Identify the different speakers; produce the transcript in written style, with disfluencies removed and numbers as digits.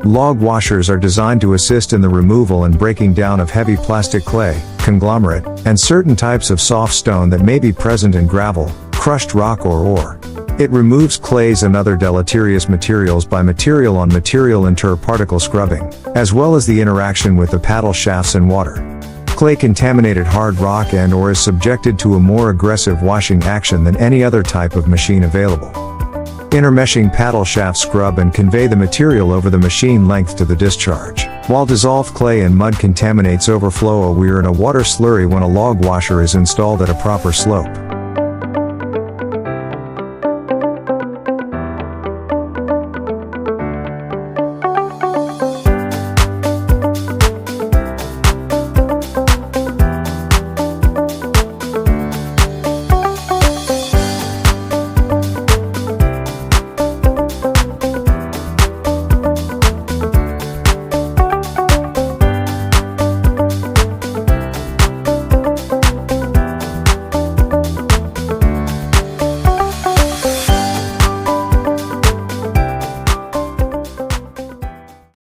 Speaker 1: Log washers are designed to assist in the removal and breaking down of heavy plastic clay, conglomerate, and certain types of soft stone that may be present in gravel, crushed rock or ore. It removes clays and other deleterious materials by material-on-material interparticle scrubbing, as well as the interaction with the paddle shafts and water. Clay-contaminated hard rock and/or is subjected to a more aggressive washing action than any other type of machine available. Intermeshing paddle shafts scrub and convey the material over the machine length to the discharge, while dissolved clay and mud contaminates overflow a weir and a water slurry when a log washer is installed at a proper slope.